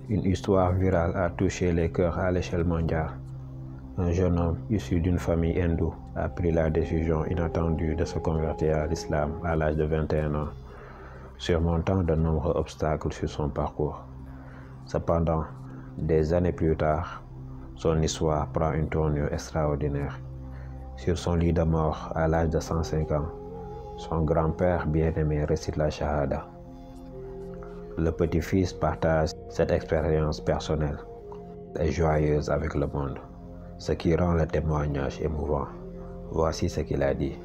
Une histoire virale a touché les cœurs à l'échelle mondiale. Un jeune homme issu d'une famille hindoue a pris la décision inattendue de se convertir à l'islam à l'âge de 21 ans, surmontant de nombreux obstacles sur son parcours. Cependant, des années plus tard, son histoire prend une tournure extraordinaire. Sur son lit de mort à l'âge de 105 ans, son grand-père bien-aimé récite la Shahada. Le petit-fils partage cette expérience personnelle et joyeuse avec le monde, ce qui rend le témoignage émouvant. Voici ce qu'il a dit.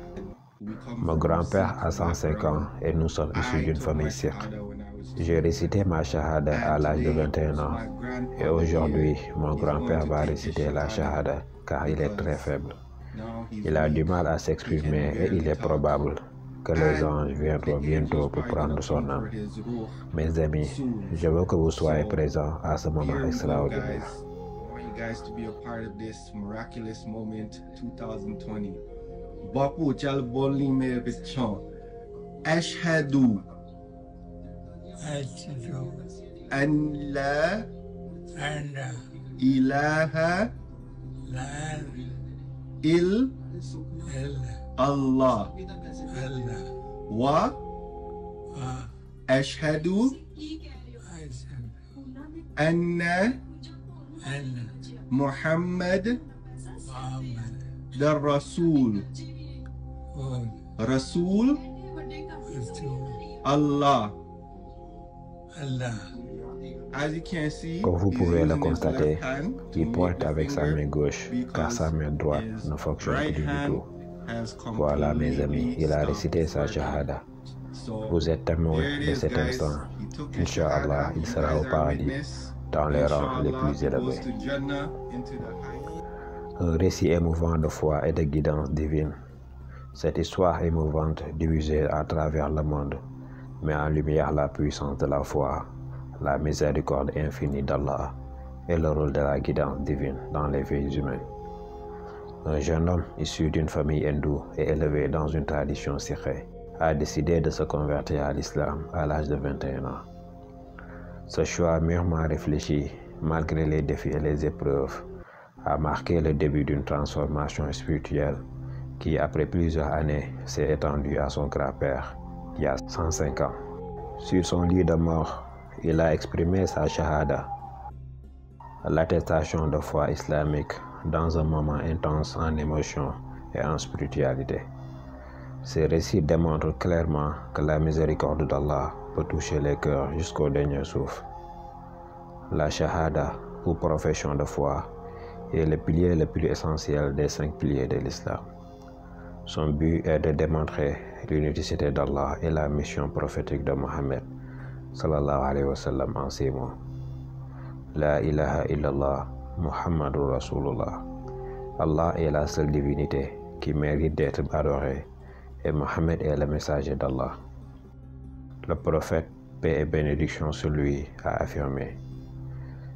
Mon grand-père a 105 ans et nous sommes issus d'une famille sikh. J'ai récité ma Shahada à l'âge de 21 ans et aujourd'hui, mon grand-père va réciter la Shahada car il est très faible. Il a du mal à s'exprimer et il est probable que les anges viendront bientôt pour prendre son âme. Mes amis, je veux que vous soyez présents à ce moment extraordinaire. Ashhadu an la ilaha illallah wa ashhadu anna Muhammad Rasul Allah. Comme vous pouvez le constater, il pointe avec sa main gauche car sa main droite ne fonctionne plus du tout. Voilà mes amis, il a récité sa Shahada. Vous êtes témoins de cet instant. Inch'Allah, il sera au paradis dans les rangs les plus élevés. Un récit émouvant de foi et de guidance divine. Cette histoire émouvante diffusée à travers le monde met en lumière la puissance de la foi, la miséricorde infinie d'Allah et le rôle de la guidance divine dans les vies humaines. Un jeune homme issu d'une famille hindoue et élevé dans une tradition sikh a décidé de se convertir à l'islam à l'âge de 21 ans. Ce choix mûrement réfléchi, malgré les défis et les épreuves, a marqué le début d'une transformation spirituelle qui, après plusieurs années, s'est étendue à son grand-père, il y a 105 ans. Sur son lit de mort, il a exprimé sa Shahada, l'attestation de foi islamique dans un moment intense en émotion et en spiritualité. Ces récits démontrent clairement que la miséricorde d'Allah peut toucher les cœurs jusqu'au dernier souffle. La Shahada, ou profession de foi, est le pilier le plus essentiel des 5 piliers de l'islam. Son but est de démontrer l'unicité d'Allah et la mission prophétique de Mohammed sallallahu alayhi wa sallam en ces mots. La ilaha illallah, Muhammadur Rasulullah. Allah est la seule divinité qui mérite d'être adorée et Mohammed est le messager d'Allah. Le prophète, paix et bénédiction sur lui, a affirmé: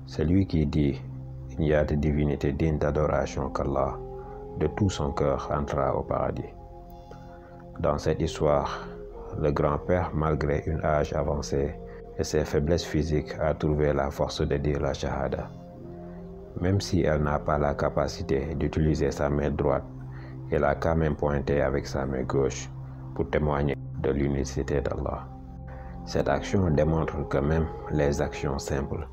celui qui dit il n'y a de divinité digne d'adoration qu'Allah, de tout son cœur entra au paradis. Dans cette histoire, le grand-père, malgré un âge avancé et ses faiblesses physiques, a trouvé la force de dire la Shahada. Même si elle n'a pas la capacité d'utiliser sa main droite, elle a quand même pointé avec sa main gauche pour témoigner de l'unicité d'Allah. Cette action démontre que même les actions simples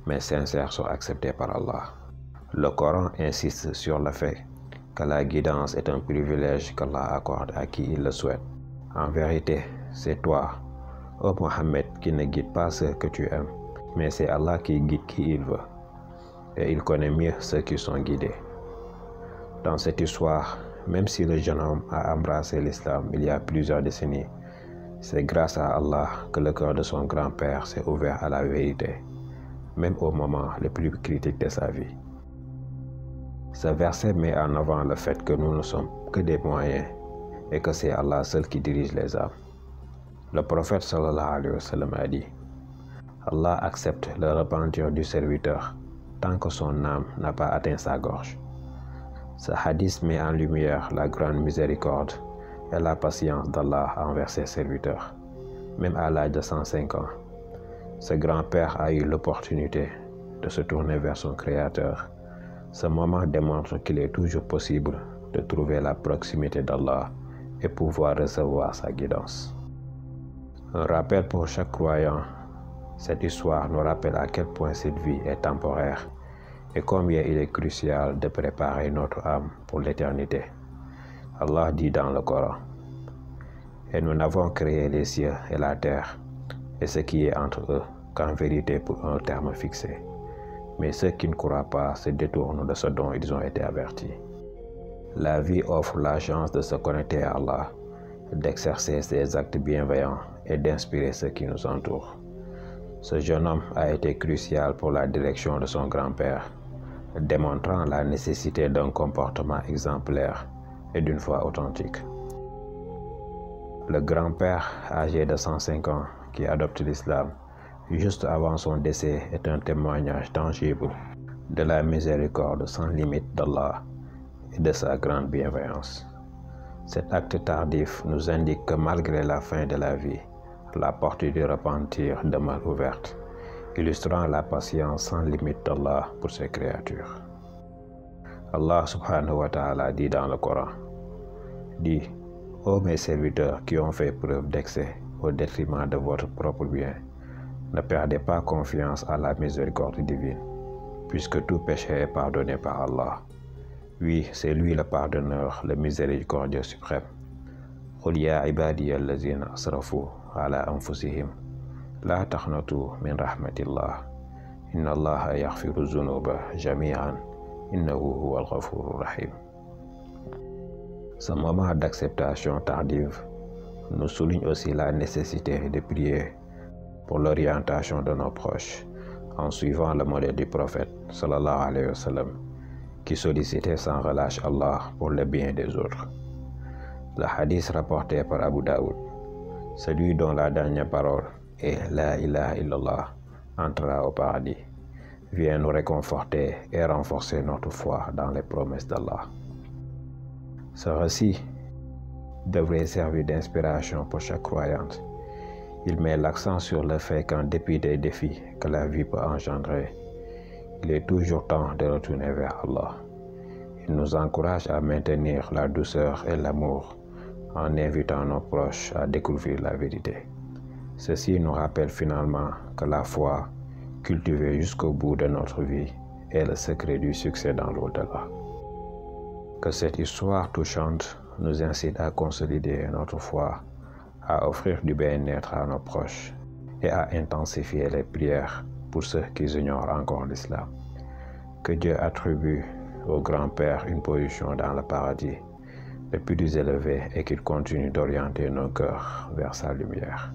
mais sincères sont acceptées par Allah. Le Coran insiste sur le fait que la guidance est un privilège qu'Allah accorde à qui il le souhaite. En vérité, c'est toi, ô Mohammed, qui ne guide pas ceux que tu aimes, mais c'est Allah qui guide qui il veut. Et il connaît mieux ceux qui sont guidés. Dans cette histoire, même si le jeune homme a embrassé l'islam il y a plusieurs décennies, c'est grâce à Allah que le cœur de son grand-père s'est ouvert à la vérité, même au moment le plus critique de sa vie. Ce verset met en avant le fait que nous ne sommes que des moyens et que c'est Allah seul qui dirige les âmes. Le prophète sallallahu alayhi wa sallam a dit: Allah accepte le repentir du serviteur tant que son âme n'a pas atteint sa gorge. Ce hadith met en lumière la grande miséricorde et la patience d'Allah envers ses serviteurs. Même à l'âge de 105 ans, ce grand-père a eu l'opportunité de se tourner vers son Créateur, ce moment démontre qu'il est toujours possible de trouver la proximité d'Allah et pouvoir recevoir sa guidance. Un rappel pour chaque croyant, cette histoire nous rappelle à quel point cette vie est temporaire et combien il est crucial de préparer notre âme pour l'éternité. Allah dit dans le Coran: et nous n'avons créé les cieux et la terre et ce qui est entre eux qu'en vérité pour un terme fixé. Mais ceux qui ne croient pas se détournent de ce dont ils ont été avertis. La vie offre la chance de se connecter à Allah, d'exercer ses actes bienveillants et d'inspirer ceux qui nous entourent. Ce jeune homme a été crucial pour la direction de son grand-père, démontrant la nécessité d'un comportement exemplaire et d'une foi authentique. Le grand-père, âgé de 105 ans, qui adopte l'islam juste avant son décès est un témoignage tangible de la miséricorde sans limite d'Allah et de sa grande bienveillance. Cet acte tardif nous indique que malgré la fin de la vie, la porte du repentir demeure ouverte, illustrant la patience sans limite d'Allah pour ses créatures. Allah subhanahu wa ta'ala dit dans le Coran: dis, ô mes serviteurs qui ont fait preuve d'excès au détriment de votre propre bien, ne perdez pas confiance à la miséricorde divine, puisque tout péché est pardonné par Allah. Oui, c'est lui le pardonneur, le miséricordieux suprême. Qul ya ibadiya allazina asrafu ala anfusihim la taqnatu min rahmatillah inna allaha yaghfiru dhunuba jami'an innahu huwal ghafurur rahim. Ce moment d'acceptation tardive nous souligne aussi la nécessité de prier pour l'orientation de nos proches en suivant le modèle du prophète sallallahu alayhi wa sallam qui sollicitait sans relâche Allah pour le bien des autres. Le hadith rapporté par Abu Daoud: celui dont la dernière parole est La ilaha illallah entrera au paradis, vient nous réconforter et renforcer notre foi dans les promesses d'Allah. Ce récit devrait servir d'inspiration pour chaque croyante. Il met l'accent sur le fait qu'en dépit des défis que la vie peut engendrer, il est toujours temps de retourner vers Allah. Il nous encourage à maintenir la douceur et l'amour en invitant nos proches à découvrir la vérité. Ceci nous rappelle finalement que la foi, cultivée jusqu'au bout de notre vie, est le secret du succès dans l'au-delà. Que cette histoire touchante nous incite à consolider notre foi, à offrir du bien-être à nos proches et à intensifier les prières pour ceux qui ignorent encore l'islam. Que Dieu attribue au grand-père une position dans le paradis le plus élevé et qu'il continue d'orienter nos cœurs vers sa lumière.